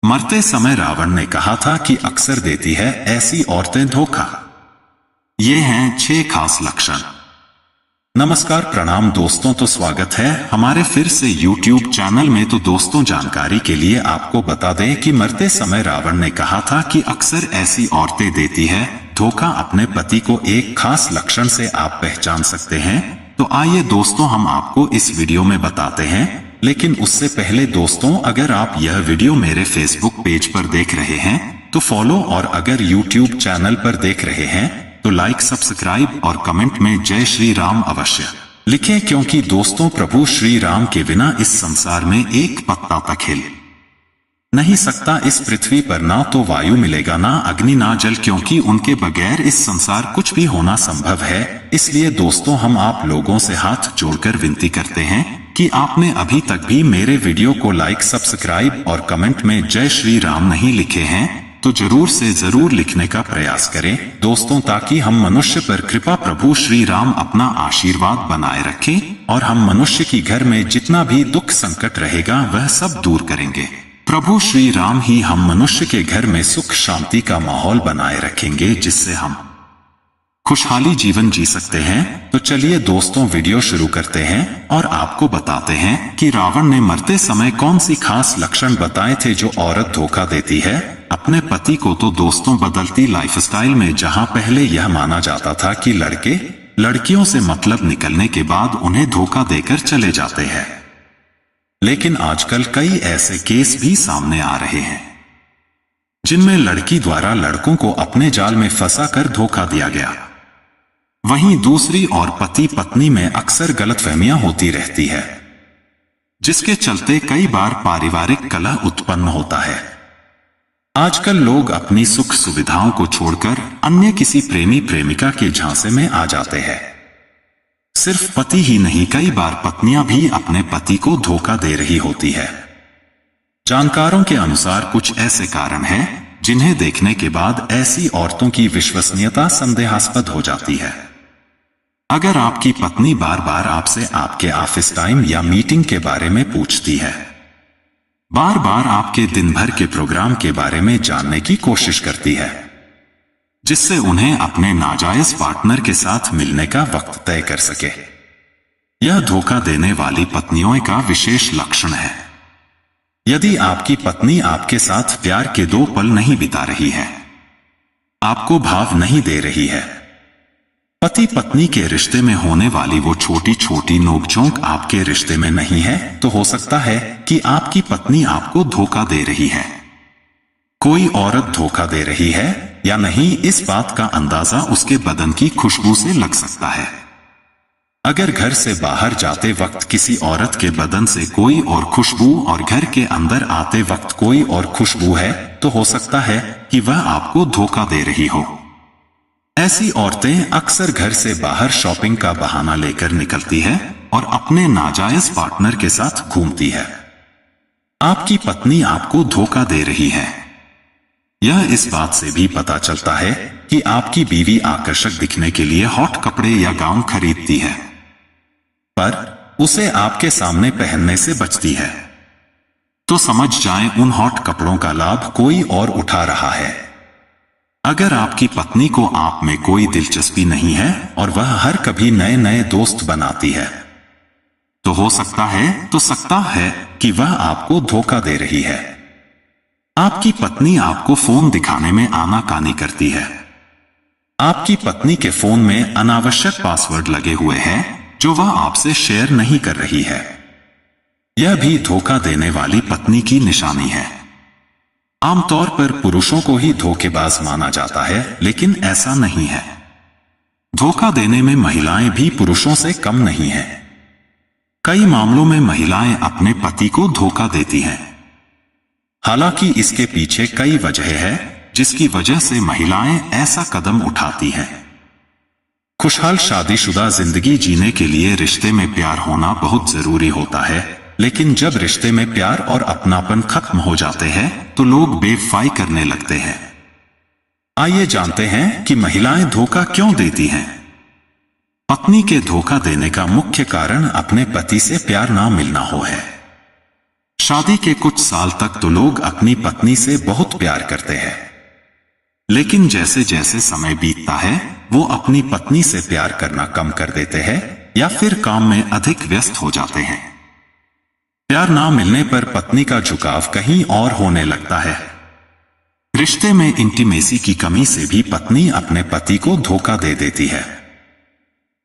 मरते समय रावण ने कहा था कि अक्सर देती है ऐसी औरतें धोखा। ये हैं 6 खास लक्षण। नमस्कार, प्रणाम दोस्तों। तो स्वागत है हमारे फिर से YouTube चैनल में। तो दोस्तों, जानकारी के लिए आपको बता दें कि मरते समय रावण ने कहा था कि अक्सर ऐसी औरतें देती है धोखा। अपने पति को एक खास लक्षण से आप पहचान सकते हैं। तो आइए दोस्तों, हम आपको इस वीडियो में बताते हैं। लेकिन उससे पहले दोस्तों, अगर आप यह वीडियो मेरे फेसबुक पेज पर देख रहे हैं तो फॉलो, और अगर YouTube चैनल पर देख रहे हैं तो लाइक, सब्सक्राइब और कमेंट में जय श्री राम अवश्य लिखें, क्योंकि दोस्तों प्रभु श्री राम के बिना इस संसार में एक पत्ता तक हिल नहीं सकता। इस पृथ्वी पर ना तो वायु मिलेगा, ना अग्नि, ना जल, क्योंकि उनके बगैर इस संसार कुछ भी होना संभव है। इसलिए दोस्तों, हम आप लोगों से हाथ जोड़कर विनती करते हैं कि आपने अभी तक भी मेरे वीडियो को लाइक, सब्सक्राइब और कमेंट में जय श्री राम नहीं लिखे हैं तो जरूर से जरूर लिखने का प्रयास करें दोस्तों, ताकि हम मनुष्य पर कृपा प्रभु श्री राम अपना आशीर्वाद बनाए रखें और हम मनुष्य की घर में जितना भी दुख संकट रहेगा वह सब दूर करेंगे। प्रभु श्री राम ही हम मनुष्य के घर में सुख शांति का माहौल बनाए रखेंगे, जिससे हम खुशहाली जीवन जी सकते हैं। तो चलिए दोस्तों, वीडियो शुरू करते हैं और आपको बताते हैं कि रावण ने मरते समय कौन सी खास लक्षण बताए थे जो औरत धोखा देती है अपने पति को। तो दोस्तों, बदलती लाइफस्टाइल में जहां पहले यह माना जाता था कि लड़के लड़कियों से मतलब निकलने के बाद उन्हें धोखा देकर चले जाते हैं, लेकिन आजकल कई ऐसे केस भी सामने आ रहे हैं जिनमें लड़की द्वारा लड़कों को अपने जाल में फंसाकर धोखा दिया गया। वहीं दूसरी ओर पति पत्नी में अक्सर गलतफहमियां होती रहती है, जिसके चलते कई बार पारिवारिक कलह उत्पन्न होता है। आजकल लोग अपनी सुख सुविधाओं को छोड़कर अन्य किसी प्रेमी प्रेमिका के झांसे में आ जाते हैं। सिर्फ पति ही नहीं, कई बार पत्नियां भी अपने पति को धोखा दे रही होती है। जानकारों के अनुसार कुछ ऐसे कारण हैं जिन्हें देखने के बाद ऐसी औरतों की विश्वसनीयता संदेहास्पद हो जाती है। अगर आपकी पत्नी बार बार आपसे आपके ऑफिस टाइम या मीटिंग के बारे में पूछती है, बार बार आपके दिन भर के प्रोग्राम के बारे में जानने की कोशिश करती है, जिससे उन्हें अपने नाजायज पार्टनर के साथ मिलने का वक्त तय कर सके, यह धोखा देने वाली पत्नियों का विशेष लक्षण है। यदि आपकी पत्नी आपके साथ प्यार के 2 पल नहीं बिता रही है, आपको भाव नहीं दे रही है, पति पत्नी के रिश्ते में होने वाली वो छोटी छोटी नोकझोंक आपके रिश्ते में नहीं है, तो हो सकता है कि आपकी पत्नी आपको धोखा दे रही है। कोई औरत धोखा दे रही है या नहीं, इस बात का अंदाजा उसके बदन की खुशबू से लग सकता है। अगर घर से बाहर जाते वक्त किसी औरत के बदन से कोई और खुशबू और घर के अंदर आते वक्त कोई और खुशबू है, तो हो सकता है कि वह आपको धोखा दे रही हो। ऐसी औरतें अक्सर घर से बाहर शॉपिंग का बहाना लेकर निकलती है और अपने नाजायज पार्टनर के साथ घूमती है। आपकी पत्नी आपको धोखा दे रही है, यह इस बात से भी पता चलता है कि आपकी बीवी आकर्षक दिखने के लिए हॉट कपड़े या गाउन खरीदती है, पर उसे आपके सामने पहनने से बचती है। तो समझ जाएं, उन हॉट कपड़ों का लाभ कोई और उठा रहा है। अगर आपकी पत्नी को आप में कोई दिलचस्पी नहीं है और वह हर कभी नए नए दोस्त बनाती है, तो हो सकता है कि वह आपको धोखा दे रही है। आपकी पत्नी आपको फोन दिखाने में आनाकानी करती है। आपकी पत्नी के फोन में अनावश्यक पासवर्ड लगे हुए हैं जो वह आपसे शेयर नहीं कर रही है। यह भी धोखा देने वाली पत्नी की निशानी है। आमतौर पर पुरुषों को ही धोखेबाज माना जाता है, लेकिन ऐसा नहीं है। धोखा देने में महिलाएं भी पुरुषों से कम नहीं हैं। कई मामलों में महिलाएं अपने पति को धोखा देती हैं। हालांकि इसके पीछे कई वजह है जिसकी वजह से महिलाएं ऐसा कदम उठाती हैं। खुशहाल शादीशुदा जिंदगी जीने के लिए रिश्ते में प्यार होना बहुत जरूरी होता है, लेकिन जब रिश्ते में प्यार और अपनापन खत्म हो जाते हैं तो लोग बेवफाई करने लगते हैं। आइए जानते हैं कि महिलाएं धोखा क्यों देती हैं। पत्नी के धोखा देने का मुख्य कारण अपने पति से प्यार ना मिलना हो है। शादी के कुछ साल तक तो लोग अपनी पत्नी से बहुत प्यार करते हैं, लेकिन जैसे जैसे समय बीतता है वो अपनी पत्नी से प्यार करना कम कर देते हैं या फिर काम में अधिक व्यस्त हो जाते हैं। प्यार ना मिलने पर पत्नी का झुकाव कहीं और होने लगता है। रिश्ते में इंटीमेसी की कमी से भी पत्नी अपने पति को धोखा दे देती है।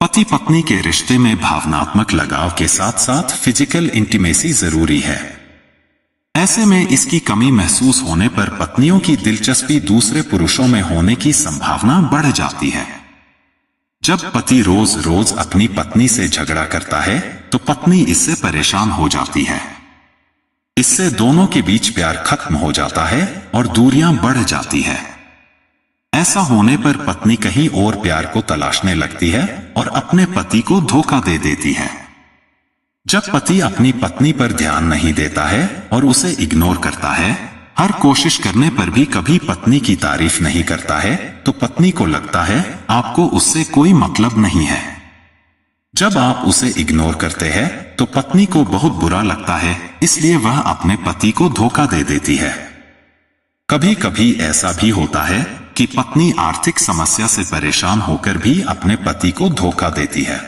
पति पत्नी के रिश्ते में भावनात्मक लगाव के साथ साथ फिजिकल इंटीमेसी जरूरी है। ऐसे में इसकी कमी महसूस होने पर पत्नियों की दिलचस्पी दूसरे पुरुषों में होने की संभावना बढ़ जाती है। जब पति रोज रोज अपनी पत्नी से झगड़ा करता है तो पत्नी इससे परेशान हो जाती है। इससे दोनों के बीच प्यार खत्म हो जाता है और दूरियां बढ़ जाती है। ऐसा होने पर पत्नी कहीं और प्यार को तलाशने लगती है और अपने पति को धोखा दे देती है। जब पति अपनी पत्नी पर ध्यान नहीं देता है और उसे इग्नोर करता है, हर कोशिश करने पर भी कभी पत्नी की तारीफ नहीं करता है, तो पत्नी को लगता है आपको उससे कोई मतलब नहीं है। जब आप उसे इग्नोर करते हैं तो पत्नी को बहुत बुरा लगता है, इसलिए वह अपने पति को धोखा दे देती है। कभी कभी ऐसा भी होता है कि पत्नी आर्थिक समस्या से परेशान होकर भी अपने पति को धोखा देती है।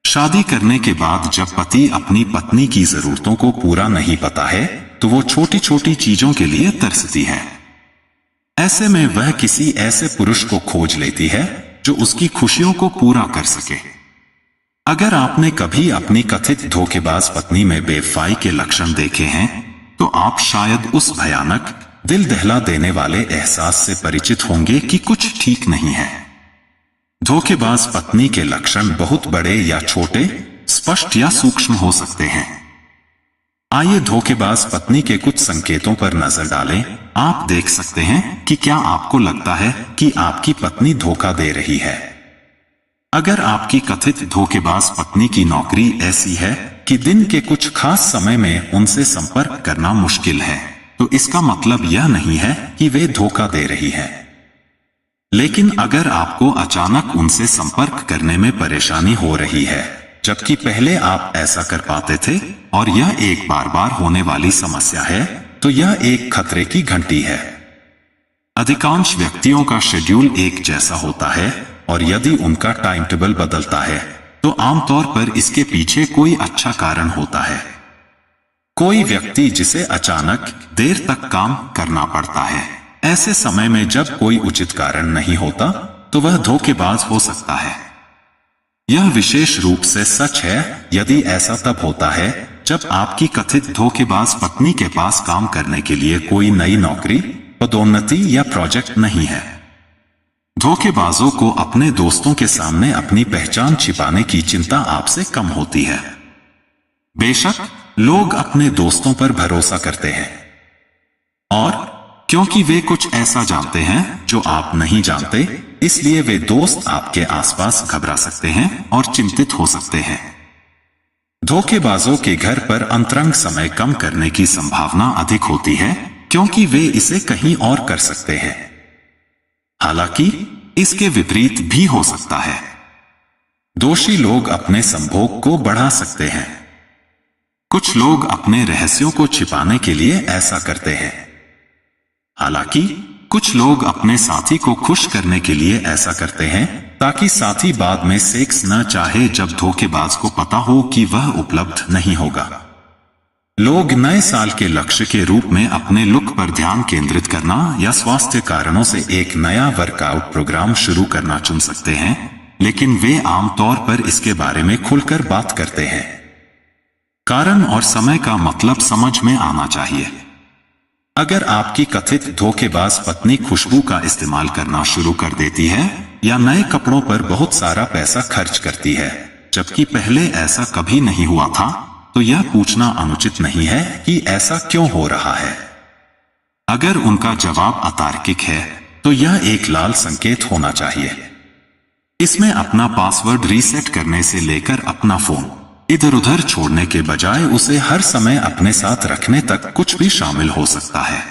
शादी करने के बाद जब पति अपनी पत्नी की जरूरतों को पूरा नहीं पाता है तो वो छोटी छोटी चीजों के लिए तरसती है। ऐसे में वह किसी ऐसे पुरुष को खोज लेती है जो उसकी खुशियों को पूरा कर सके। अगर आपने कभी अपनी कथित धोखेबाज पत्नी में बेवफाई के लक्षण देखे हैं तो आप शायद उस भयानक, दिल दहला देने वाले एहसास से परिचित होंगे कि कुछ ठीक नहीं है। धोखेबाज पत्नी के लक्षण बहुत बड़े या छोटे, स्पष्ट या सूक्ष्म हो सकते हैं। आइए धोखेबाज पत्नी के कुछ संकेतों पर नजर डालें। आप देख सकते हैं कि क्या आपको लगता है कि आपकी पत्नी धोखा दे रही है। अगर आपकी कथित धोखेबाज पत्नी की नौकरी ऐसी है कि दिन के कुछ खास समय में उनसे संपर्क करना मुश्किल है, तो इसका मतलब यह नहीं है कि वे धोखा दे रही है। लेकिन अगर आपको अचानक उनसे संपर्क करने में परेशानी हो रही है, जबकि पहले आप ऐसा कर पाते थे, और यह एक बार बार होने वाली समस्या है, तो यह एक खतरे की घंटी है। अधिकांश व्यक्तियों का शेड्यूल एक जैसा होता है और यदि उनका टाइम टेबल बदलता है तो आमतौर पर इसके पीछे कोई अच्छा कारण होता है। कोई व्यक्ति जिसे अचानक देर तक काम करना पड़ता है, ऐसे समय में जब कोई उचित कारण नहीं होता तो वह धोखेबाज हो सकता है। यह विशेष रूप से सच है यदि ऐसा तब होता है जब आपकी कथित धोखेबाज पत्नी के पास काम करने के लिए कोई नई नौकरी, पदोन्नति या प्रोजेक्ट नहीं है। धोखेबाजों को अपने दोस्तों के सामने अपनी पहचान छिपाने की चिंता आपसे कम होती है। बेशक लोग अपने दोस्तों पर भरोसा करते हैं, और क्योंकि वे कुछ ऐसा जानते हैं जो आप नहीं जानते, इसलिए वे दोस्त आपके आसपास घबरा सकते हैं और चिंतित हो सकते हैं। धोखेबाजों के घर पर अंतरंग समय कम करने की संभावना अधिक होती है क्योंकि वे इसे कहीं और कर सकते हैं। हालांकि इसके विपरीत भी हो सकता है। दोषी लोग अपने संभोग को बढ़ा सकते हैं। कुछ लोग अपने रहस्यों को छिपाने के लिए ऐसा करते हैं। हालांकि कुछ लोग अपने साथी को खुश करने के लिए ऐसा करते हैं ताकि साथी बाद में सेक्स न चाहे जब धोखेबाज को पता हो कि वह उपलब्ध नहीं होगा। लोग नए साल के लक्ष्य के रूप में अपने लुक पर ध्यान केंद्रित करना या स्वास्थ्य कारणों से एक नया वर्कआउट प्रोग्राम शुरू करना चुन सकते हैं, लेकिन वे आमतौर पर इसके बारे में खुलकर बात करते हैं। कारण और समय का मतलब समझ में आना चाहिए। अगर आपकी कथित धोखेबाज पत्नी खुशबू का इस्तेमाल करना शुरू कर देती है या नए कपड़ों पर बहुत सारा पैसा खर्च करती है, जबकि पहले ऐसा कभी नहीं हुआ था, तो यह पूछना अनुचित नहीं है कि ऐसा क्यों हो रहा है। अगर उनका जवाब अतार्किक है तो यह एक लाल संकेत होना चाहिए। इसमें अपना पासवर्ड रीसेट करने से लेकर अपना फोन इधर उधर छोड़ने के बजाय उसे हर समय अपने साथ रखने तक कुछ भी शामिल हो सकता है।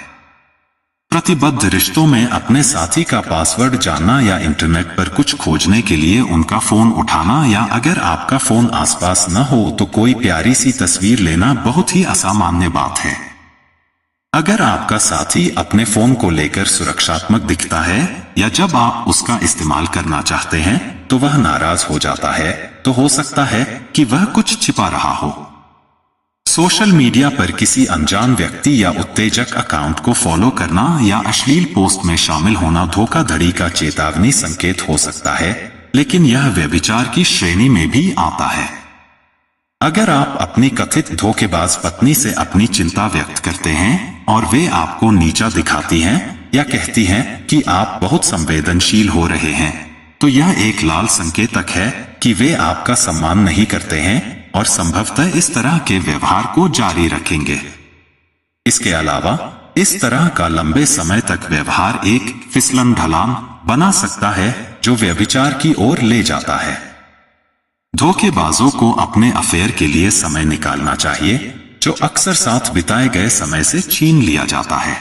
प्रतिबद्ध रिश्तों में अपने साथी का पासवर्ड जानना या इंटरनेट पर कुछ खोजने के लिए उनका फोन उठाना, या अगर आपका फोन आसपास न हो तो कोई प्यारी सी तस्वीर लेना बहुत ही असामान्य बात है। अगर आपका साथी अपने फोन को लेकर सुरक्षात्मक दिखता है या जब आप उसका इस्तेमाल करना चाहते हैं तो वह नाराज हो जाता है, तो हो सकता है कि वह कुछ छिपा रहा हो। सोशल मीडिया पर किसी अनजान व्यक्ति या उत्तेजक अकाउंट को फॉलो करना या अश्लील पोस्ट में शामिल होना धोखाधड़ी का चेतावनी संकेत हो सकता है, लेकिन यह व्यभिचार की श्रेणी में भी आता है। अगर आप अपनी कथित धोखेबाज पत्नी से अपनी चिंता व्यक्त करते हैं और वे आपको नीचा दिखाती हैं या कहती हैं कि आप बहुत संवेदनशील हो रहे हैं, तो यह एक लाल संकेतक है कि वे आपका सम्मान नहीं करते हैं और संभवतः इस तरह के व्यवहार को जारी रखेंगे। इसके अलावा इस तरह का लंबे समय तक व्यवहार एक फिसलन ढलान बना सकता है जो व्यभिचार की ओर ले जाता है। धोखेबाजों को अपने अफेयर के लिए समय निकालना चाहिए, जो अक्सर साथ बिताए गए समय से छीन लिया जाता है।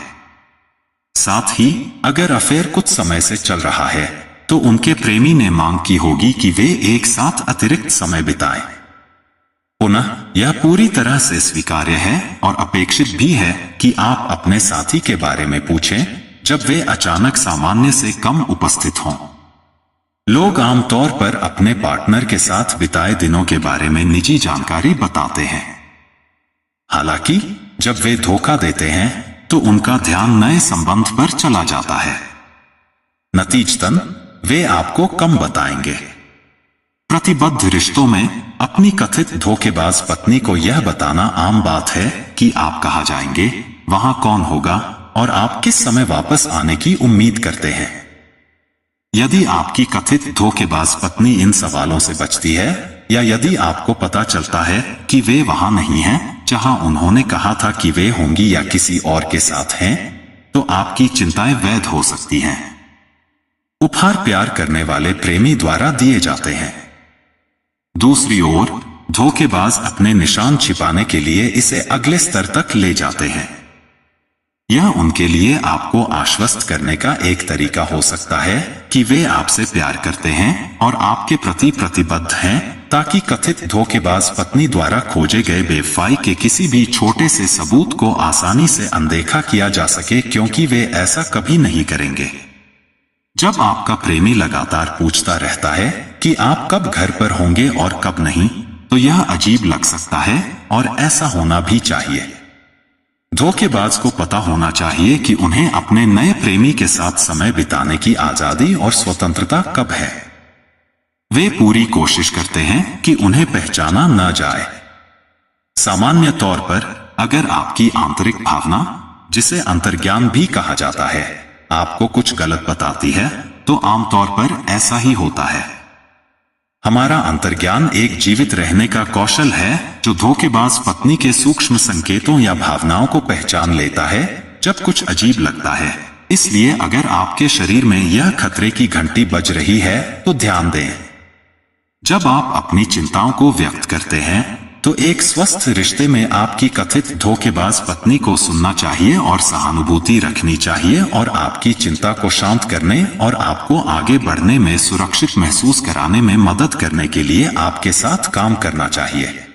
साथ ही अगर अफेयर कुछ समय से चल रहा है तो उनके प्रेमी ने मांग की होगी कि वे एक साथ अतिरिक्त समय बिताएं। पुनः यह पूरी तरह से स्वीकार्य है और अपेक्षित भी है कि आप अपने साथी के बारे में पूछें जब वे अचानक सामान्य से कम उपस्थित हों। लोग आमतौर पर अपने पार्टनर के साथ बिताए दिनों के बारे में निजी जानकारी बताते हैं। हालांकि जब वे धोखा देते हैं तो उनका ध्यान नए संबंध पर चला जाता है। नतीजतन वे आपको कम बताएंगे। प्रतिबद्ध रिश्तों में अपनी कथित धोखेबाज पत्नी को यह बताना आम बात है कि आप कहाँ जाएंगे, वहां कौन होगा और आप किस समय वापस आने की उम्मीद करते हैं। यदि आपकी कथित धोखेबाज पत्नी इन सवालों से बचती है या यदि आपको पता चलता है कि वे वहां नहीं हैं जहां उन्होंने कहा था कि वे होंगी या किसी और के साथ हैं, तो आपकी चिंताएं वैध हो सकती हैं। उपहार प्यार करने वाले प्रेमी द्वारा दिए जाते हैं। दूसरी ओर धोखेबाज अपने निशान छिपाने के लिए इसे अगले स्तर तक ले जाते हैं। यह उनके लिए आपको आश्वस्त करने का एक तरीका हो सकता है कि वे आपसे प्यार करते हैं और आपके प्रति प्रतिबद्ध हैं, ताकि कथित धोखेबाज पत्नी द्वारा खोजे गए बेवफाई के किसी भी छोटे से सबूत को आसानी से अनदेखा किया जा सके, क्योंकि वे ऐसा कभी नहीं करेंगे। जब आपका प्रेमी लगातार पूछता रहता है कि आप कब घर पर होंगे और कब नहीं, तो यह अजीब लग सकता है और ऐसा होना भी चाहिए। धोखेबाज को पता होना चाहिए कि उन्हें अपने नए प्रेमी के साथ समय बिताने की आजादी और स्वतंत्रता कब है। वे पूरी कोशिश करते हैं कि उन्हें पहचाना न जाए। सामान्य तौर पर अगर आपकी आंतरिक भावना, जिसे अंतर्ज्ञान भी कहा जाता है, आपको कुछ गलत बताती है, तो आमतौर पर ऐसा ही होता है। हमारा अंतर्ज्ञान एक जीवित रहने का कौशल है जो धोखेबाज पत्नी के सूक्ष्म संकेतों या भावनाओं को पहचान लेता है जब कुछ अजीब लगता है। इसलिए अगर आपके शरीर में यह खतरे की घंटी बज रही है तो ध्यान दें। जब आप अपनी चिंताओं को व्यक्त करते हैं तो एक स्वस्थ रिश्ते में आपकी कथित धोखेबाज पत्नी को सुनना चाहिए और सहानुभूति रखनी चाहिए और आपकी चिंता को शांत करने और आपको आगे बढ़ने में सुरक्षित महसूस कराने में मदद करने के लिए आपके साथ काम करना चाहिए।